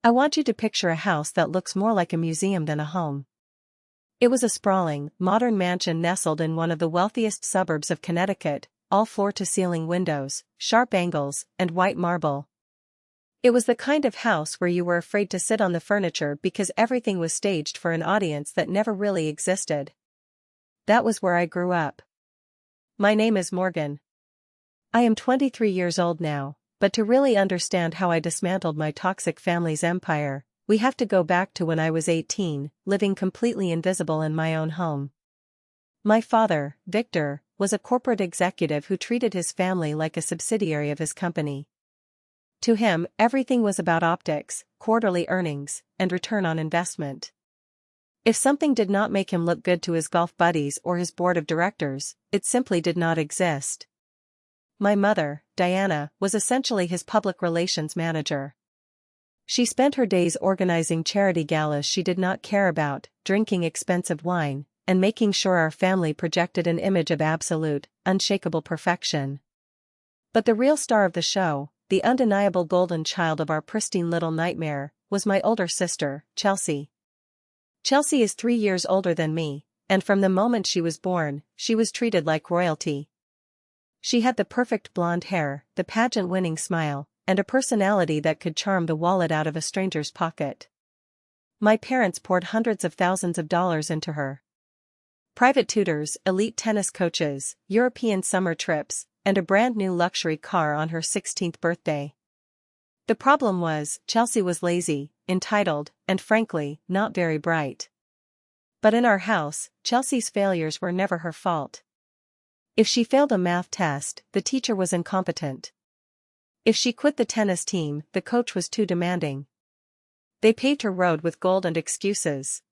I want you to picture a house that looks more like a museum than a home. It was a sprawling, modern mansion nestled in one of the wealthiest suburbs of Connecticut, all floor-to-ceiling windows, sharp angles, and white marble. It was the kind of house where you were afraid to sit on the furniture because everything was staged for an audience that never really existed. That was where I grew up. My name is Morgan. I am 23 years old now, but to really understand how I dismantled my toxic family's empire, we have to go back to when I was 18, living completely invisible in my own home. My father, Victor, was a corporate executive who treated his family like a subsidiary of his company. To him, everything was about optics, quarterly earnings, and return on investment. If something did not make him look good to his golf buddies or his board of directors, it simply did not exist. My mother, Diana, was essentially his public relations manager. She spent her days organizing charity galas she did not care about, drinking expensive wine, and making sure our family projected an image of absolute, unshakable perfection. But the real star of the show, the undeniable golden child of our pristine little nightmare, was my older sister, Chelsea. Chelsea is 3 years older than me, and from the moment she was born, she was treated like royalty. She had the perfect blonde hair, the pageant-winning smile, and a personality that could charm the wallet out of a stranger's pocket. My parents poured hundreds of thousands of dollars into her. Private tutors, elite tennis coaches, European summer trips, and a brand new luxury car on her 16th birthday. The problem was, Chelsea was lazy, entitled, and frankly, not very bright. But in our house, Chelsea's failures were never her fault. If she failed a math test, the teacher was incompetent. If she quit the tennis team, the coach was too demanding. They paved her road with gold and excuses.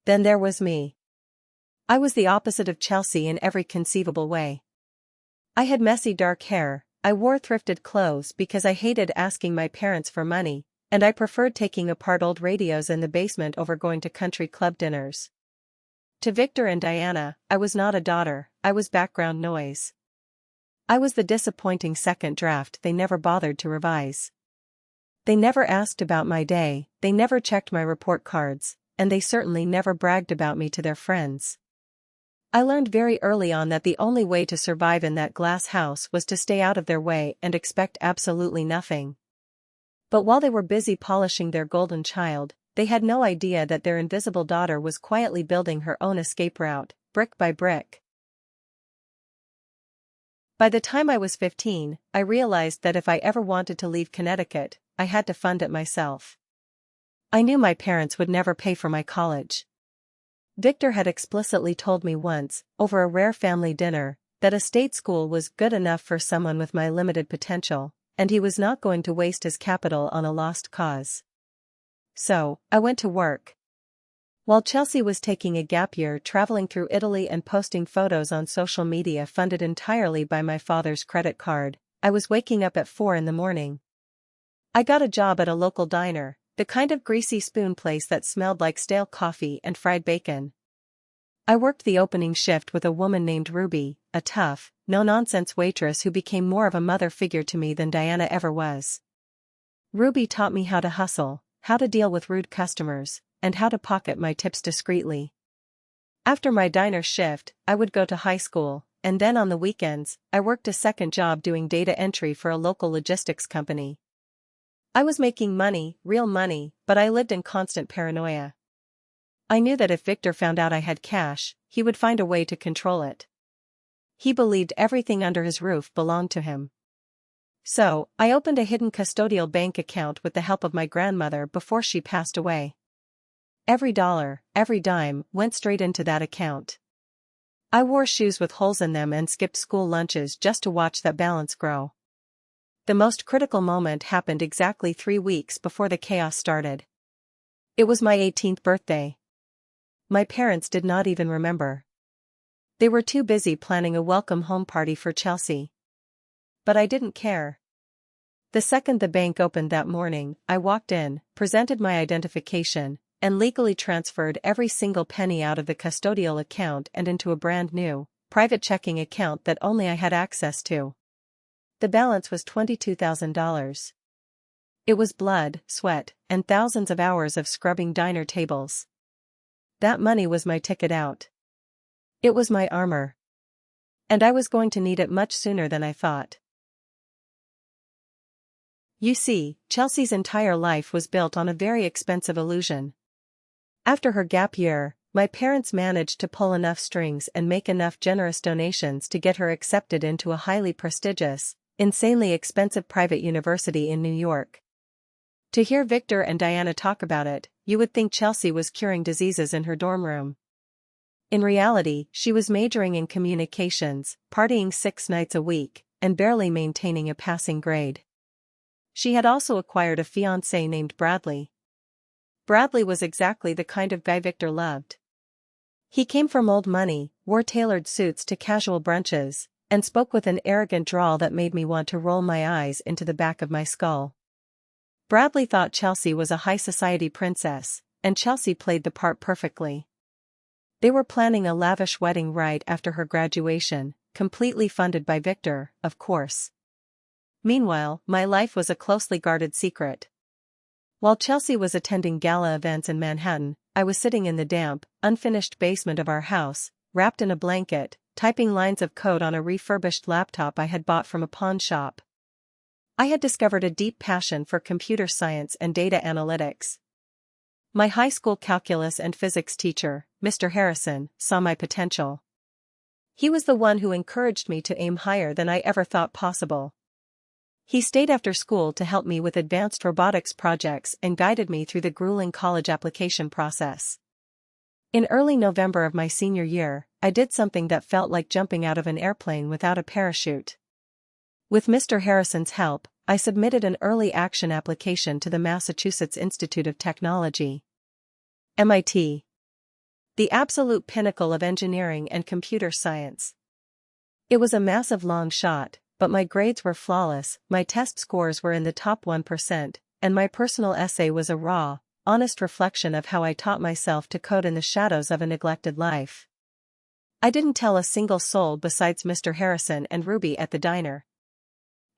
Then there was me. I was the opposite of Chelsea in every conceivable way. I had messy dark hair, I wore thrifted clothes because I hated asking my parents for money, and I preferred taking apart old radios in the basement over going to country club dinners. To Victor and Diana, I was not a daughter, I was background noise. I was the disappointing second draft they never bothered to revise. They never asked about my day, they never checked my report cards, and they certainly never bragged about me to their friends. I learned very early on that the only way to survive in that glass house was to stay out of their way and expect absolutely nothing. But while they were busy polishing their golden child, they had no idea that their invisible daughter was quietly building her own escape route, brick by brick. By the time I was 15, I realized that if I ever wanted to leave Connecticut, I had to fund it myself. I knew my parents would never pay for my college. Victor had explicitly told me once, over a rare family dinner, that a state school was good enough for someone with my limited potential, and he was not going to waste his capital on a lost cause. So, I went to work. While Chelsea was taking a gap year traveling through Italy and posting photos on social media funded entirely by my father's credit card, I was waking up at 4 in the morning. I got a job at a local diner, the kind of greasy spoon place that smelled like stale coffee and fried bacon. I worked the opening shift with a woman named Ruby, a tough, no-nonsense waitress who became more of a mother figure to me than Diana ever was. Ruby taught me how to hustle, how to deal with rude customers, and how to pocket my tips discreetly. After my diner shift, I would go to high school, and then on the weekends, I worked a second job doing data entry for a local logistics company. I was making money, real money, but I lived in constant paranoia. I knew that if Victor found out I had cash, he would find a way to control it. He believed everything under his roof belonged to him. So, I opened a hidden custodial bank account with the help of my grandmother before she passed away. Every dollar, every dime, went straight into that account. I wore shoes with holes in them and skipped school lunches just to watch that balance grow. The most critical moment happened exactly 3 weeks before the chaos started. It was my 18th birthday. My parents did not even remember. They were too busy planning a welcome home party for Chelsea. But I didn't care. The second the bank opened that morning, I walked in, presented my identification, and legally transferred every single penny out of the custodial account and into a brand new, private checking account that only I had access to. The balance was $22,000. It was blood, sweat, and thousands of hours of scrubbing diner tables. That money was my ticket out. It was my armor. And I was going to need it much sooner than I thought. You see, Chelsea's entire life was built on a very expensive illusion. After her gap year, my parents managed to pull enough strings and make enough generous donations to get her accepted into a highly prestigious, insanely expensive private university in New York. To hear Victor and Diana talk about it, you would think Chelsea was curing diseases in her dorm room. In reality, she was majoring in communications, partying 6 nights a week, and barely maintaining a passing grade. She had also acquired a fiancé named Bradley. Bradley was exactly the kind of guy Victor loved. He came from old money, wore tailored suits to casual brunches, and spoke with an arrogant drawl that made me want to roll my eyes into the back of my skull. Bradley thought Chelsea was a high society princess, and Chelsea played the part perfectly. They were planning a lavish wedding right after her graduation, completely funded by Victor, of course. Meanwhile, my life was a closely guarded secret. While Chelsea was attending gala events in Manhattan, I was sitting in the damp, unfinished basement of our house, wrapped in a blanket, typing lines of code on a refurbished laptop I had bought from a pawn shop. I had discovered a deep passion for computer science and data analytics. My high school calculus and physics teacher, Mr. Harrison, saw my potential. He was the one who encouraged me to aim higher than I ever thought possible. He stayed after school to help me with advanced robotics projects and guided me through the grueling college application process. In early November of my senior year, I did something that felt like jumping out of an airplane without a parachute. With Mr. Harrison's help, I submitted an early action application to the Massachusetts Institute of Technology. MIT. The absolute pinnacle of engineering and computer science. It was a massive long shot, but my grades were flawless, my test scores were in the top 1%, and my personal essay was a raw, honest reflection of how I taught myself to code in the shadows of a neglected life. I didn't tell a single soul besides Mr. Harrison and Ruby at the diner.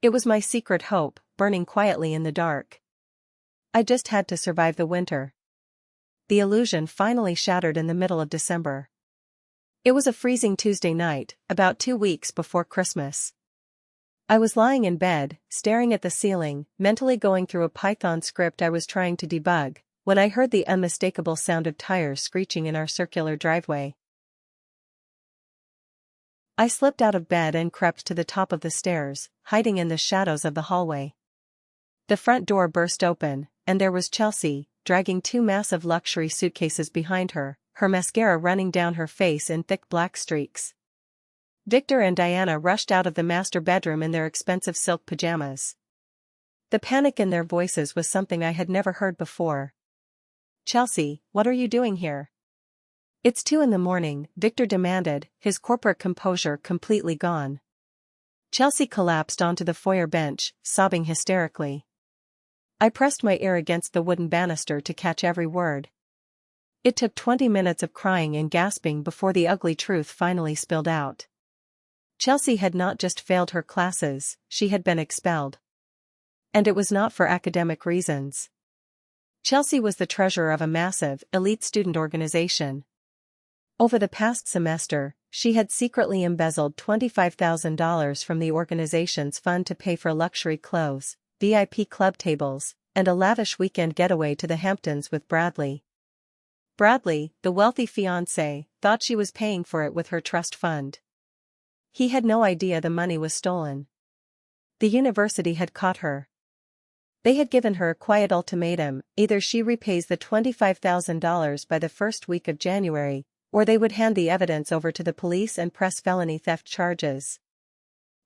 It was my secret hope, burning quietly in the dark. I just had to survive the winter. The illusion finally shattered in the middle of December. It was a freezing Tuesday night, about 2 weeks before Christmas. I was lying in bed, staring at the ceiling, mentally going through a Python script I was trying to debug, when I heard the unmistakable sound of tires screeching in our circular driveway. I slipped out of bed and crept to the top of the stairs, hiding in the shadows of the hallway. The front door burst open, and there was Chelsea, dragging 2 massive luxury suitcases behind her, her mascara running down her face in thick black streaks. Victor and Diana rushed out of the master bedroom in their expensive silk pajamas. The panic in their voices was something I had never heard before. "Chelsea, what are you doing here?" "It's 2 in the morning, Victor demanded, his corporate composure completely gone. Chelsea collapsed onto the foyer bench, sobbing hysterically. I pressed my ear against the wooden banister to catch every word. It took 20 minutes of crying and gasping before the ugly truth finally spilled out. Chelsea had not just failed her classes, she had been expelled. And it was not for academic reasons. Chelsea was the treasurer of a massive, elite student organization. Over the past semester, she had secretly embezzled $25,000 from the organization's fund to pay for luxury clothes, VIP club tables, and a lavish weekend getaway to the Hamptons with Bradley. Bradley, the wealthy fiancé, thought she was paying for it with her trust fund. He had no idea the money was stolen. The university had caught her. They had given her a quiet ultimatum: either she repays the $25,000 by the first week of January, or they would hand the evidence over to the police and press felony theft charges.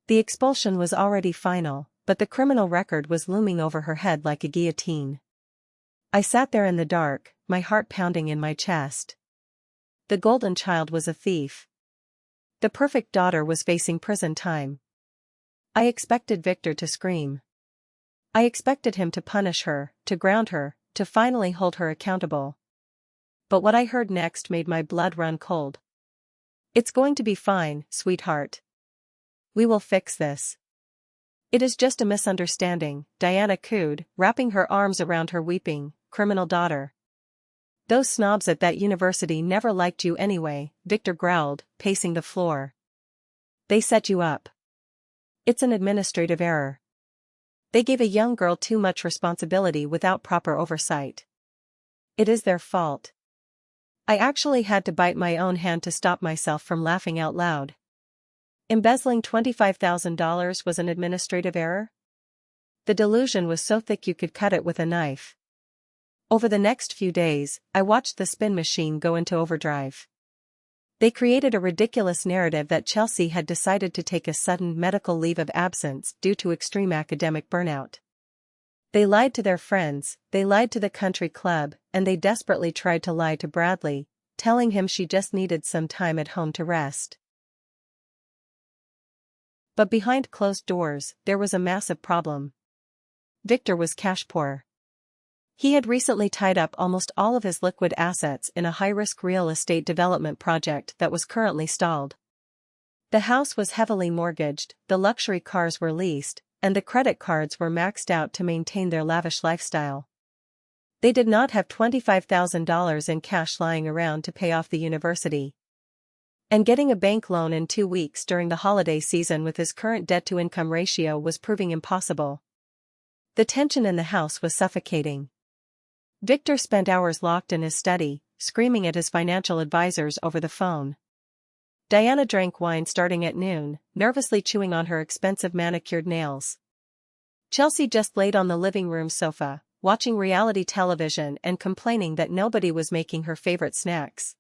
The expulsion was already final, but the criminal record was looming over her head like a guillotine. I sat there in the dark, my heart pounding in my chest. The golden child was a thief. The perfect daughter was facing prison time. I expected Victor to scream. I expected him to punish her, to ground her, to finally hold her accountable. But what I heard next made my blood run cold. "It's going to be fine, sweetheart. We will fix this. It is just a misunderstanding, Diana cooed, wrapping her arms around her weeping, criminal daughter. Those snobs at that university never liked you anyway, Victor growled, pacing the floor. They set you up. It's an administrative error. They gave a young girl too much responsibility without proper oversight. It is their fault. I actually had to bite my own hand to stop myself from laughing out loud. Embezzling $25,000 was an administrative error? The delusion was so thick you could cut it with a knife. Over the next few days, I watched the spin machine go into overdrive. They created a ridiculous narrative that Chelsea had decided to take a sudden medical leave of absence due to extreme academic burnout. They lied to their friends, they lied to the country club, and they desperately tried to lie to Bradley, telling him she just needed some time at home to rest. But behind closed doors, there was a massive problem. Victor was cash poor. He had recently tied up almost all of his liquid assets in a high-risk real estate development project that was currently stalled. The house was heavily mortgaged, the luxury cars were leased, and the credit cards were maxed out to maintain their lavish lifestyle. They did not have $25,000 in cash lying around to pay off the university. And getting a bank loan in 2 weeks during the holiday season with his current debt-to-income ratio was proving impossible. The tension in the house was suffocating. Victor spent hours locked in his study, screaming at his financial advisors over the phone. Diana drank wine starting at noon, nervously chewing on her expensive manicured nails. Chelsea just laid on the living room sofa, watching reality television and complaining that nobody was making her favorite snacks.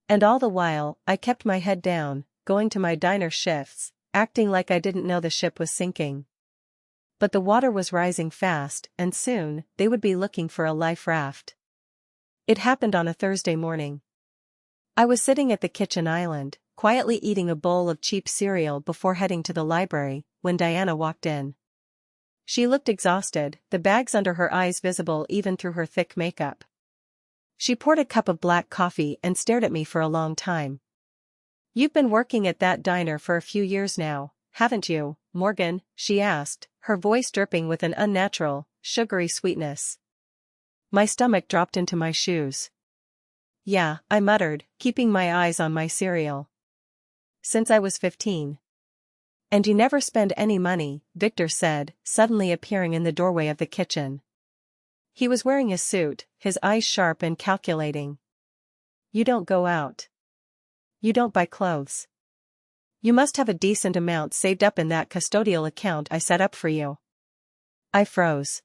And all the while, I kept my head down, going to my diner shifts, acting like I didn't know the ship was sinking. But the water was rising fast, and soon, they would be looking for a life raft. It happened on a Thursday morning. I was sitting at the kitchen island, quietly eating a bowl of cheap cereal before heading to the library, when Diana walked in. She looked exhausted, the bags under her eyes visible even through her thick makeup. She poured a cup of black coffee and stared at me for a long time. "You've been working at that diner for a few years now, haven't you, Morgan?" she asked, her voice dripping with an unnatural, sugary sweetness. My stomach dropped into my shoes. "Yeah," I muttered, keeping my eyes on my cereal. "Since I was 15. "And you never spend any money," Victor said, suddenly appearing in the doorway of the kitchen. He was wearing a suit, his eyes sharp and calculating. "You don't go out. You don't buy clothes. You must have a decent amount saved up in that custodial account I set up for you." I froze.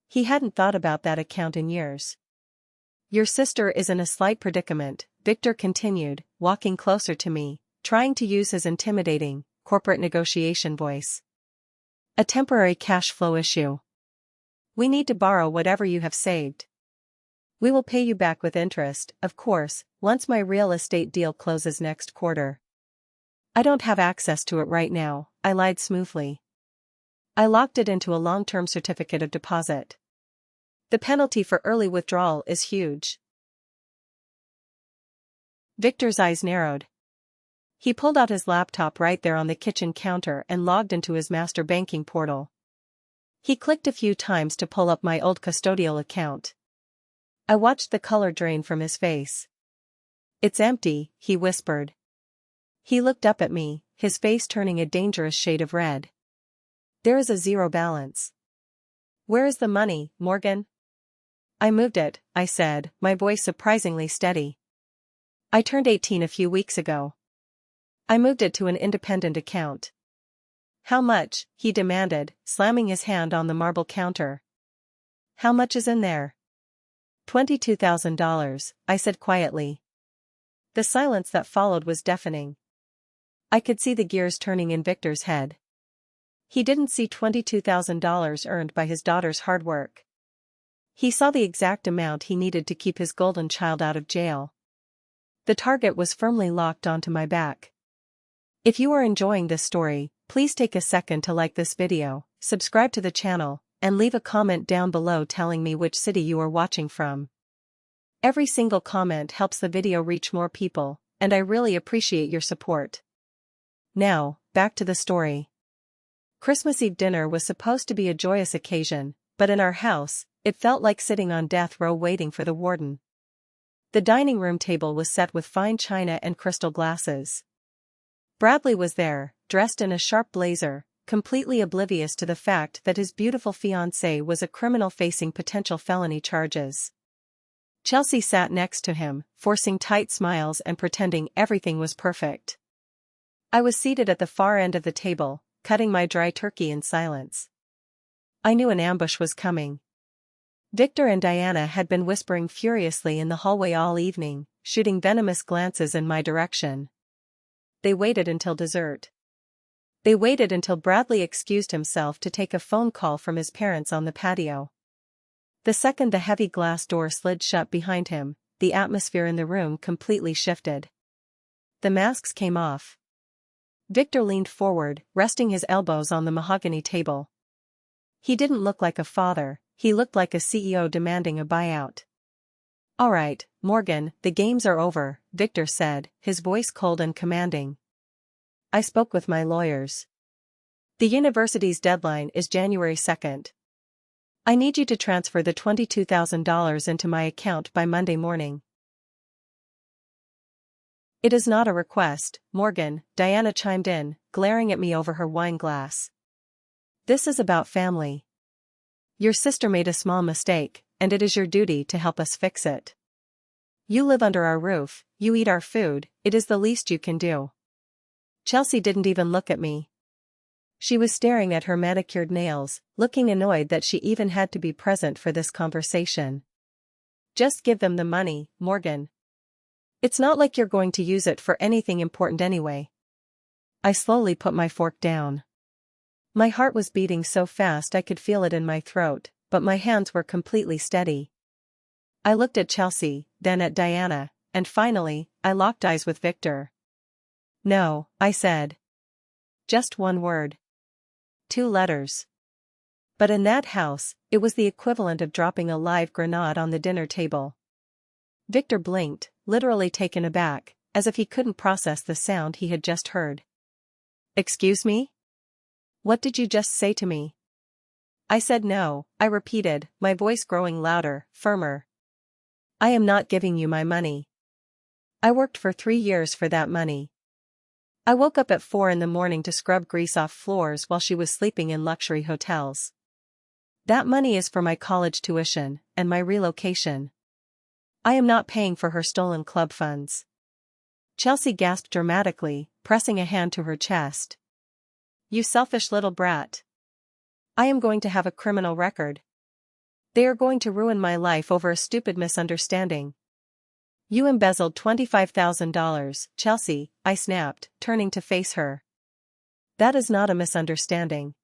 He hadn't thought about that account in years. "Your sister is in a slight predicament," Victor continued, walking closer to me, trying to use his intimidating, corporate negotiation voice. "A temporary cash flow issue. We need to borrow whatever you have saved. We will pay you back with interest, of course, once my real estate deal closes next quarter. I don't have access to it right now," I lied smoothly. "I locked it into a long-term certificate of deposit. The penalty for early withdrawal is huge." Victor's eyes narrowed. He pulled out his laptop right there on the kitchen counter and logged into his master banking portal. He clicked a few times to pull up my old custodial account. I watched the color drain from his face. "It's empty," he whispered. He looked up at me, his face turning a dangerous shade of red. "There is a zero balance." "Where is the money, Morgan?" "I moved it," I said, my voice surprisingly steady. "I turned 18 a few weeks ago. I moved it to an independent account." "How much?" he demanded, slamming his hand on the marble counter. "How much is in there?" $22,000, I said quietly. The silence that followed was deafening. I could see the gears turning in Victor's head. He didn't see $22,000 earned by his daughter's hard work. He saw the exact amount he needed to keep his golden child out of jail. The target was firmly locked onto my back. If you are enjoying this story, please take a second to like this video, subscribe to the channel, and leave a comment down below telling me which city you are watching from. Every single comment helps the video reach more people, and I really appreciate your support. Now, back to the story. Christmas Eve dinner was supposed to be a joyous occasion, but in our house, it felt like sitting on death row waiting for the warden. The dining room table was set with fine china and crystal glasses. Bradley was there, dressed in a sharp blazer, completely oblivious to the fact that his beautiful fiancée was a criminal facing potential felony charges. Chelsea sat next to him, forcing tight smiles and pretending everything was perfect. I was seated at the far end of the table, cutting my dry turkey in silence. I knew an ambush was coming. Victor and Diana had been whispering furiously in the hallway all evening, shooting venomous glances in my direction. They waited until dessert. They waited until Bradley excused himself to take a phone call from his parents on the patio. The second the heavy glass door slid shut behind him, the atmosphere in the room completely shifted. The masks came off. Victor leaned forward, resting his elbows on the mahogany table. He didn't look like a father, he looked like a CEO demanding a buyout. "All right, Morgan, the games are over," Victor said, his voice cold and commanding. "I spoke with my lawyers. The university's deadline is January 2nd. I need you to transfer the $22,000 into my account by Monday morning." "It is not a request, Morgan," Diana chimed in, glaring at me over her wine glass. "This is about family. Your sister made a small mistake, and it is your duty to help us fix it. You live under our roof, you eat our food, it is the least you can do." Chelsea didn't even look at me. She was staring at her manicured nails, looking annoyed that she even had to be present for this conversation. "Just give them the money, Morgan. It's not like you're going to use it for anything important anyway." I slowly put my fork down. My heart was beating so fast I could feel it in my throat, but my hands were completely steady. I looked at Chelsea, then at Diana, and finally, I locked eyes with Victor. "No," I said. Just one word. 2 letters. But in that house, it was the equivalent of dropping a live grenade on the dinner table. Victor blinked, literally taken aback, as if he couldn't process the sound he had just heard. "Excuse me? What did you just say to me?" I said no, I repeated, my voice growing louder, firmer. "I am not giving you my money. I worked for 3 years for that money. I woke up at 4 in the morning to scrub grease off floors while she was sleeping in luxury hotels. That money is for my college tuition, and my relocation. I am not paying for her stolen club funds." Chelsea gasped dramatically, pressing a hand to her chest. "You selfish little brat. I am going to have a criminal record. They are going to ruin my life over a stupid misunderstanding." "You embezzled $25,000, Chelsea," I snapped, turning to face her. "That is not a misunderstanding.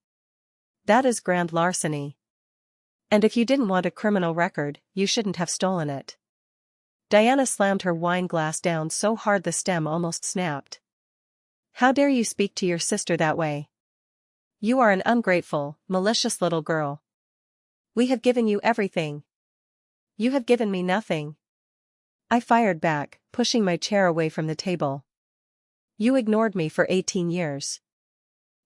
That is grand larceny. And if you didn't want a criminal record, you shouldn't have stolen it." Diana slammed her wine glass down so hard the stem almost snapped. "How dare you speak to your sister that way? You are an ungrateful, malicious little girl. We have given you everything. You have given me nothing." I fired back, pushing my chair away from the table. "You ignored me for 18 years.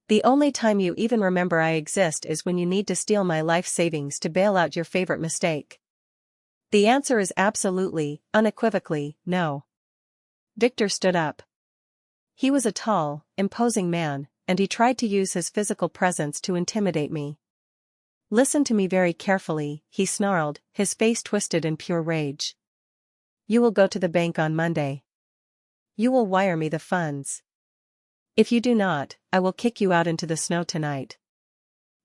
The only time you even remember I exist is when you need to steal my life savings to bail out your favorite mistake. The answer is absolutely, unequivocally, no." Victor stood up. He was a tall, imposing man, and he tried to use his physical presence to intimidate me. "Listen to me very carefully," he snarled, his face twisted in pure rage. "You will go to the bank on Monday. You will wire me the funds. If you do not, I will kick you out into the snow tonight.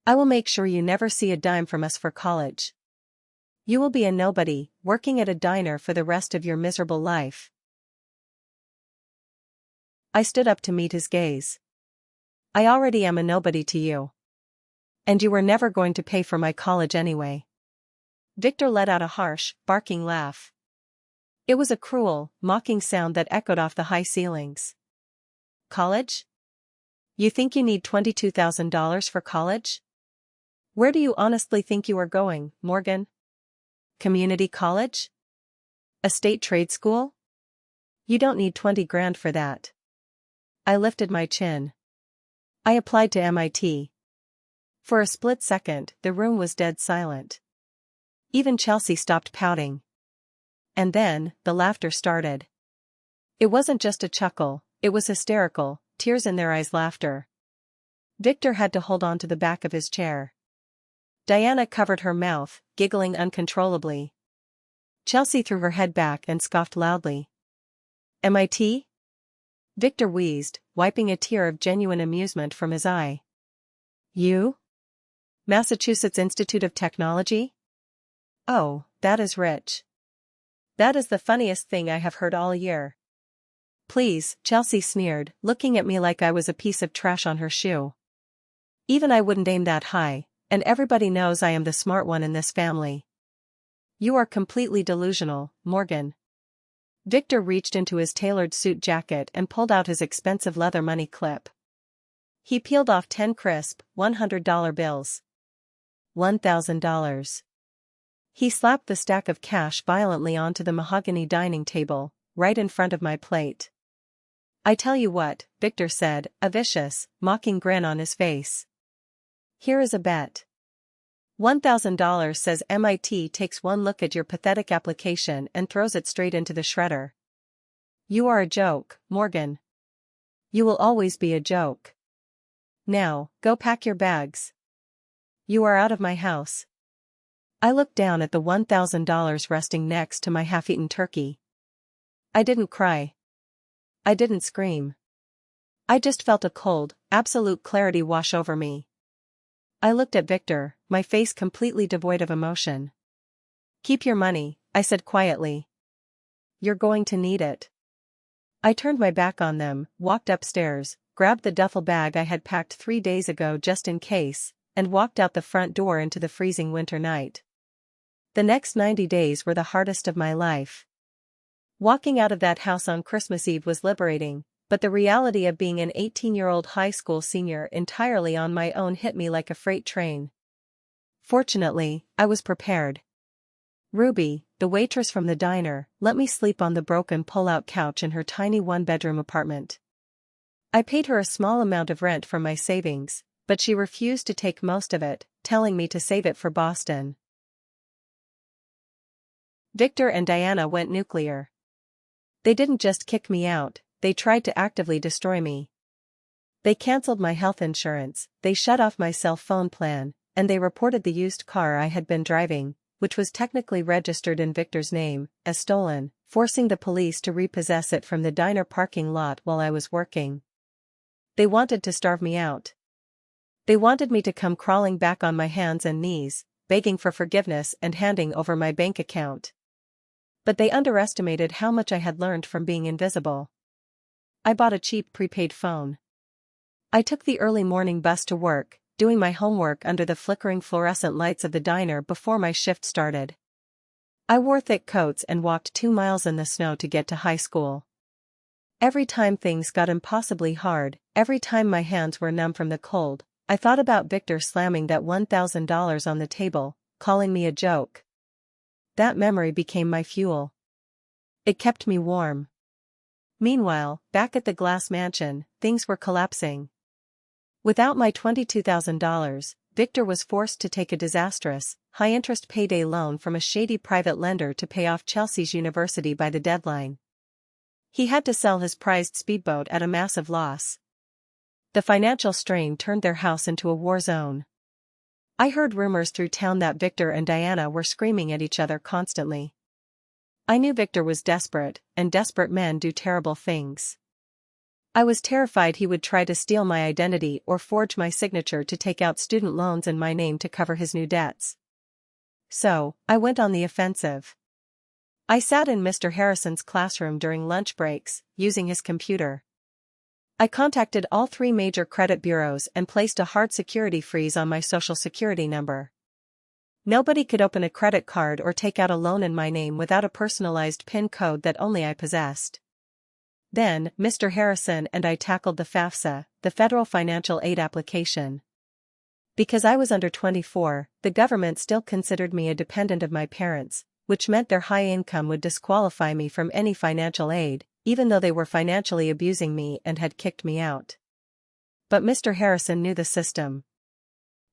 I will make sure you never see a dime from us for college. You will be a nobody, working at a diner for the rest of your miserable life." I stood up to meet his gaze. "I already am a nobody to you. And you were never going to pay for my college anyway." Victor let out a harsh, barking laugh. It was a cruel, mocking sound that echoed off the high ceilings. "College? You think you need $22,000 for college? Where do you honestly think you are going, Morgan? Community college? A state trade school? You don't need 20 grand for that." I lifted my chin. "I applied to MIT. For a split second, the room was dead silent. Even Chelsea stopped pouting. And then, the laughter started. It wasn't just a chuckle, it was hysterical, tears in their eyes laughter. Victor had to hold on to the back of his chair. Diana covered her mouth, giggling uncontrollably. Chelsea threw her head back and scoffed loudly. MIT? Victor wheezed, wiping a tear of genuine amusement from his eye. You? Massachusetts Institute of Technology? Oh, that is rich. That is the funniest thing I have heard all year. Please, Chelsea sneered, looking at me like I was a piece of trash on her shoe. Even I wouldn't aim that high, and everybody knows I am the smart one in this family. You are completely delusional, Morgan. Victor reached into his tailored suit jacket and pulled out his expensive leather money clip. He peeled off 10 crisp, $100 bills. $1,000. He slapped the stack of cash violently onto the mahogany dining table, right in front of my plate. I tell you what, Victor said, a vicious, mocking grin on his face. Here is a bet. $1,000 says MIT takes one look at your pathetic application and throws it straight into the shredder. You are a joke, Morgan. You will always be a joke. Now, go pack your bags. You are out of my house. I looked down at the $1,000 resting next to my half-eaten turkey. I didn't cry. I didn't scream. I just felt a cold, absolute clarity wash over me. I looked at Victor, my face completely devoid of emotion. Keep your money, I said quietly. You're going to need it. I turned my back on them, walked upstairs, grabbed the duffel bag I had packed 3 days ago just in case, and walked out the front door into the freezing winter night. The next 90 days were the hardest of my life. Walking out of that house on Christmas Eve was liberating, but the reality of being an 18-year-old high school senior entirely on my own hit me like a freight train. Fortunately, I was prepared. Ruby, the waitress from the diner, let me sleep on the broken pull-out couch in her tiny one-bedroom apartment. I paid her a small amount of rent from my savings, but she refused to take most of it, telling me to save it for Boston. Victor and Diana went nuclear. They didn't just kick me out, they tried to actively destroy me. They canceled my health insurance, they shut off my cell phone plan, and they reported the used car I had been driving, which was technically registered in Victor's name, as stolen, forcing the police to repossess it from the diner parking lot while I was working. They wanted to starve me out. They wanted me to come crawling back on my hands and knees, begging for forgiveness and handing over my bank account. But they underestimated how much I had learned from being invisible. I bought a cheap prepaid phone. I took the early morning bus to work, doing my homework under the flickering fluorescent lights of the diner before my shift started. I wore thick coats and walked 2 miles in the snow to get to high school. Every time things got impossibly hard, every time my hands were numb from the cold, I thought about Victor slamming that $1,000 on the table, calling me a joke. That memory became my fuel. It kept me warm. Meanwhile, back at the glass mansion, things were collapsing. Without my $22,000, Victor was forced to take a disastrous, high-interest payday loan from a shady private lender to pay off Chelsea's university by the deadline. He had to sell his prized speedboat at a massive loss. The financial strain turned their house into a war zone. I heard rumors through town that Victor and Diana were screaming at each other constantly. I knew Victor was desperate, and desperate men do terrible things. I was terrified he would try to steal my identity or forge my signature to take out student loans in my name to cover his new debts. So, I went on the offensive. I sat in Mr. Harrison's classroom during lunch breaks, using his computer. I contacted all 3 major credit bureaus and placed a hard security freeze on my social security number. Nobody could open a credit card or take out a loan in my name without a personalized PIN code that only I possessed. Then, Mr. Harrison and I tackled the FAFSA, the Federal Financial Aid Application. Because I was under 24, the government still considered me a dependent of my parents, which meant their high income would disqualify me from any financial aid, even though they were financially abusing me and had kicked me out. But Mr. Harrison knew the system.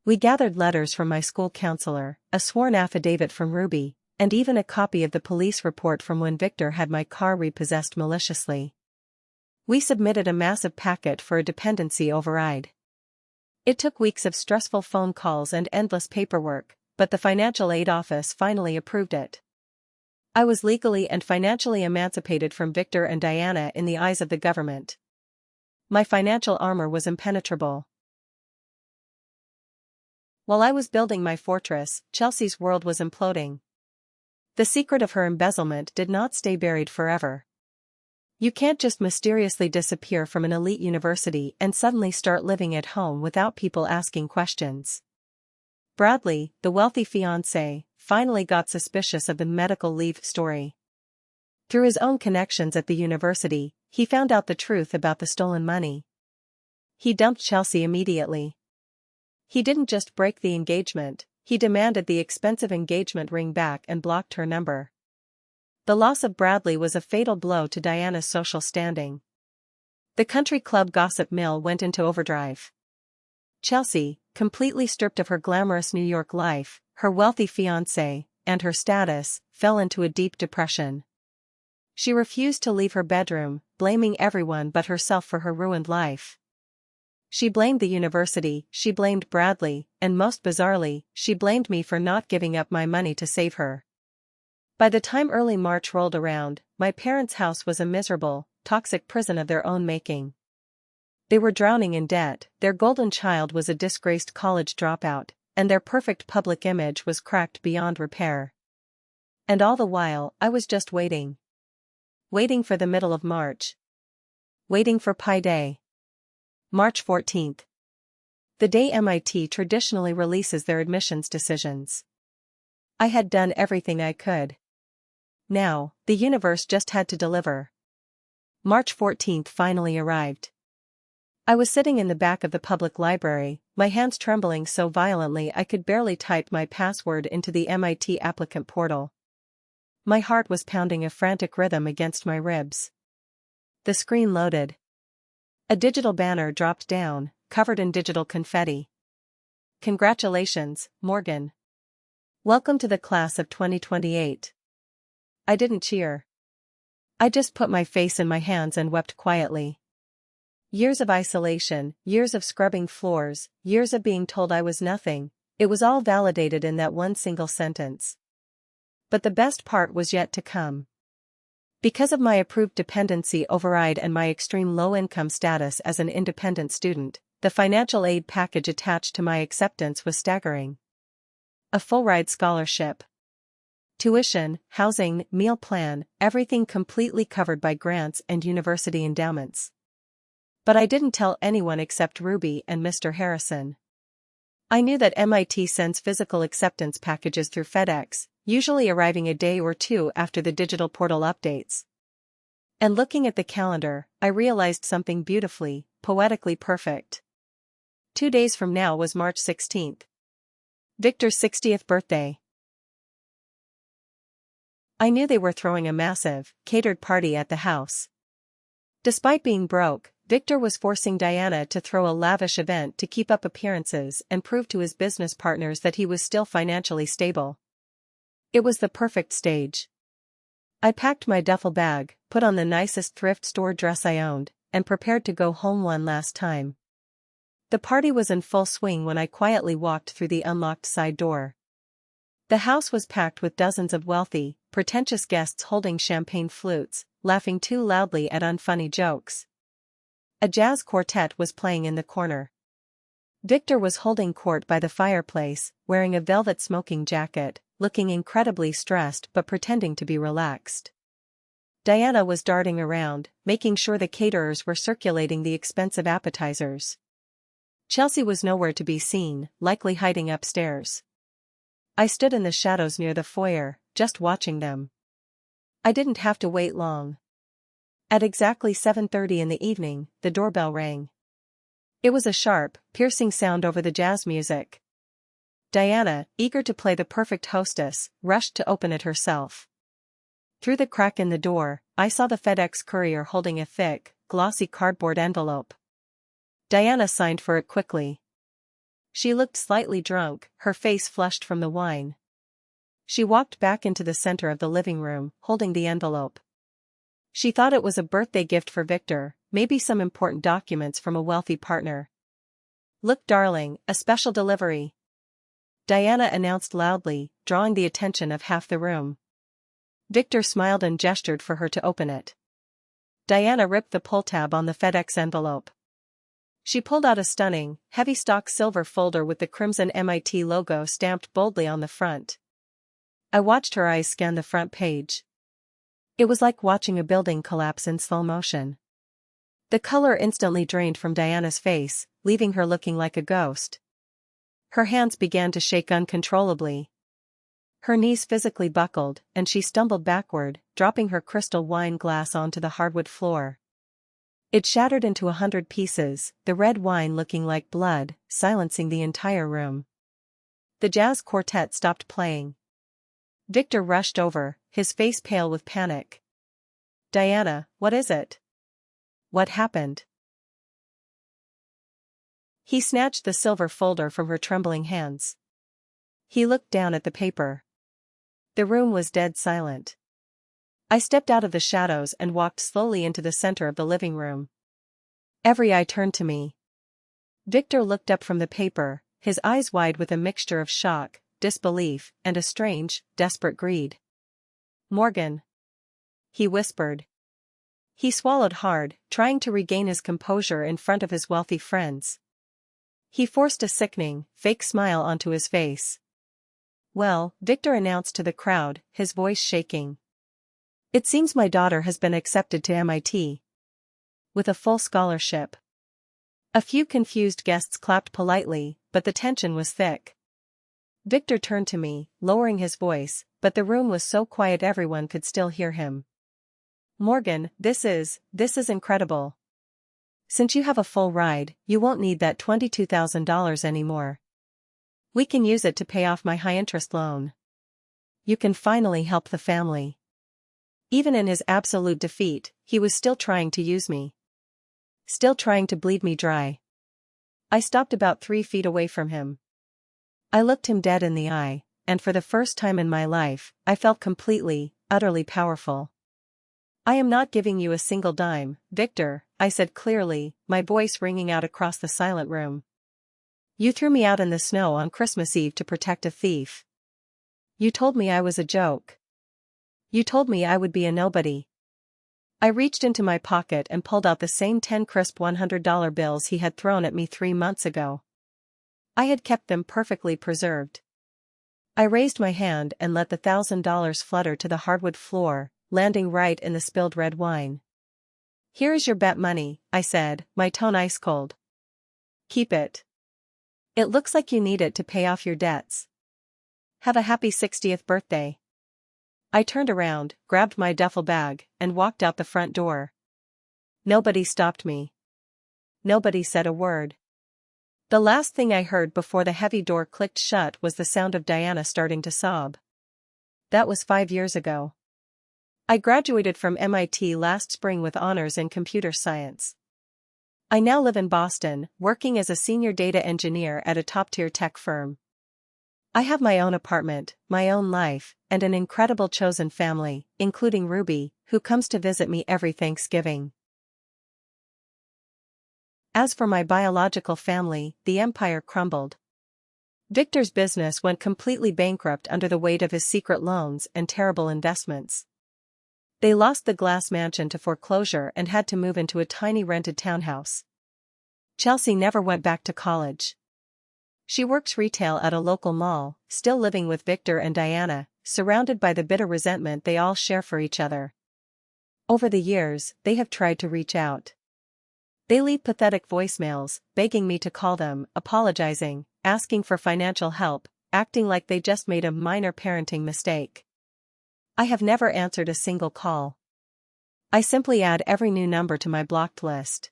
We gathered letters from my school counselor, a sworn affidavit from Ruby, and even a copy of the police report from when Victor had my car repossessed maliciously. We submitted a massive packet for a dependency override. It took weeks of stressful phone calls and endless paperwork, but the financial aid office finally approved it. I was legally and financially emancipated from Victor and Diana in the eyes of the government. My financial armor was impenetrable. While I was building my fortress, Chelsea's world was imploding. The secret of her embezzlement did not stay buried forever. You can't just mysteriously disappear from an elite university and suddenly start living at home without people asking questions. Bradley, the wealthy fiancé, finally got suspicious of the medical leave story. Through his own connections at the university, he found out the truth about the stolen money. He dumped Chelsea immediately. He didn't just break the engagement, he demanded the expensive engagement ring back and blocked her number. The loss of Bradley was a fatal blow to Diana's social standing. The country club gossip mill went into overdrive. Chelsea, completely stripped of her glamorous New York life, her wealthy fiancé, and her status, fell into a deep depression. She refused to leave her bedroom, blaming everyone but herself for her ruined life. She blamed the university, she blamed Bradley, and most bizarrely, she blamed me for not giving up my money to save her. By the time early March rolled around, my parents' house was a miserable, toxic prison of their own making. They were drowning in debt, their golden child was a disgraced college dropout, and their perfect public image was cracked beyond repair. And all the while, I was just waiting. Waiting for the middle of March. Waiting for Pi Day. March 14th. The day MIT traditionally releases their admissions decisions. I had done everything I could. Now, the universe just had to deliver. March 14th finally arrived. I was sitting in the back of the public library, my hands trembling so violently I could barely type my password into the MIT applicant portal. My heart was pounding a frantic rhythm against my ribs. The screen loaded. A digital banner dropped down, covered in digital confetti. Congratulations, Morgan. Welcome to the class of 2028. I didn't cheer. I just put my face in my hands and wept quietly. Years of isolation, years of scrubbing floors, years of being told I was nothing, it was all validated in that one single sentence. But the best part was yet to come. Because of my approved dependency override and my extreme low-income status as an independent student, the financial aid package attached to my acceptance was staggering. A full-ride scholarship. Tuition, housing, meal plan, everything completely covered by grants and university endowments. But I didn't tell anyone except Ruby and Mr. Harrison. I knew that MIT sends physical acceptance packages through FedEx, usually arriving a day or two after the digital portal updates. And looking at the calendar, I realized something beautifully, poetically perfect. 2 days from now was March 16th. Victor's 60th birthday. I knew they were throwing a massive, catered party at the house. Despite being broke, Victor was forcing Diana to throw a lavish event to keep up appearances and prove to his business partners that he was still financially stable. It was the perfect stage. I packed my duffel bag, put on the nicest thrift store dress I owned, and prepared to go home one last time. The party was in full swing when I quietly walked through the unlocked side door. The house was packed with dozens of wealthy, pretentious guests holding champagne flutes, laughing too loudly at unfunny jokes. A jazz quartet was playing in the corner. Victor was holding court by the fireplace, wearing a velvet smoking jacket, looking incredibly stressed but pretending to be relaxed. Diana was darting around, making sure the caterers were circulating the expensive appetizers. Chelsea was nowhere to be seen, likely hiding upstairs. I stood in the shadows near the foyer, just watching them. I didn't have to wait long. At exactly 7:30 in the evening, the doorbell rang. It was a sharp, piercing sound over the jazz music. Diana, eager to play the perfect hostess, rushed to open it herself. Through the crack in the door, I saw the FedEx courier holding a thick, glossy cardboard envelope. Diana signed for it quickly. She looked slightly drunk, her face flushed from the wine. She walked back into the center of the living room, holding the envelope. She thought it was a birthday gift for Victor, maybe some important documents from a wealthy partner. "Look, darling, a special delivery," Diana announced loudly, drawing the attention of half the room. Victor smiled and gestured for her to open it. Diana ripped the pull tab on the FedEx envelope. She pulled out a stunning, heavy stock silver folder with the crimson MIT logo stamped boldly on the front. I watched her eyes scan the front page. It was like watching a building collapse in slow motion. The color instantly drained from Diana's face, leaving her looking like a ghost. Her hands began to shake uncontrollably. Her knees physically buckled, and she stumbled backward, dropping her crystal wine glass onto the hardwood floor. It shattered into 100 pieces, the red wine looking like blood, silencing the entire room. The jazz quartet stopped playing. Victor rushed over, his face pale with panic. "Diana, what is it? What happened?" He snatched the silver folder from her trembling hands. He looked down at the paper. The room was dead silent. I stepped out of the shadows and walked slowly into the center of the living room. Every eye turned to me. Victor looked up from the paper, his eyes wide with a mixture of shock, disbelief, and a strange, desperate greed. "Morgan," he whispered. He swallowed hard, trying to regain his composure in front of his wealthy friends. He forced a sickening, fake smile onto his face. "Well," Victor announced to the crowd, his voice shaking. "It seems my daughter has been accepted to MIT. With a full scholarship." A few confused guests clapped politely, but the tension was thick. Victor turned to me, lowering his voice, but the room was so quiet everyone could still hear him. "Morgan, this is incredible. Since you have a full ride, you won't need that $22,000 anymore. We can use it to pay off my high-interest loan. You can finally help the family." Even in his absolute defeat, he was still trying to use me. Still trying to bleed me dry. I stopped about 3 feet away from him. I looked him dead in the eye, and for the first time in my life, I felt completely, utterly powerful. "I am not giving you a single dime, Victor," I said clearly, my voice ringing out across the silent room. "You threw me out in the snow on Christmas Eve to protect a thief. You told me I was a joke. You told me I would be a nobody." I reached into my pocket and pulled out the same 10 crisp $100 bills he had thrown at me 3 months ago. I had kept them perfectly preserved. I raised my hand and let the $1,000 flutter to the hardwood floor, landing right in the spilled red wine. "Here is your bet money," I said, my tone ice cold. "Keep it. It looks like you need it to pay off your debts. Have a happy 60th birthday." I turned around, grabbed my duffel bag, and walked out the front door. Nobody stopped me. Nobody said a word. The last thing I heard before the heavy door clicked shut was the sound of Diana starting to sob. That was 5 years ago. I graduated from MIT last spring with honors in computer science. I now live in Boston, working as a senior data engineer at a top-tier tech firm. I have my own apartment, my own life, and an incredible chosen family, including Ruby, who comes to visit me every Thanksgiving. As for my biological family, the empire crumbled. Victor's business went completely bankrupt under the weight of his secret loans and terrible investments. They lost the glass mansion to foreclosure and had to move into a tiny rented townhouse. Chelsea never went back to college. She works retail at a local mall, still living with Victor and Diana, surrounded by the bitter resentment they all share for each other. Over the years, they have tried to reach out. They leave pathetic voicemails, begging me to call them, apologizing, asking for financial help, acting like they just made a minor parenting mistake. I have never answered a single call. I simply add every new number to my blocked list.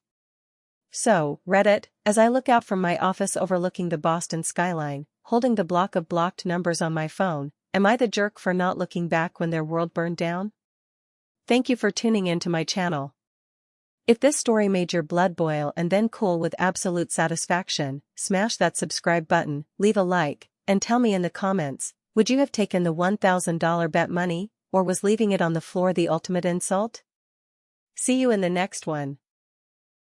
So, Reddit, as I look out from my office overlooking the Boston skyline, holding the block of blocked numbers on my phone, am I the jerk for not looking back when their world burned down? Thank you for tuning in to my channel. If this story made your blood boil and then cool with absolute satisfaction, smash that subscribe button, leave a like, and tell me in the comments, would you have taken the $1,000 bet money, or was leaving it on the floor the ultimate insult? See you in the next one.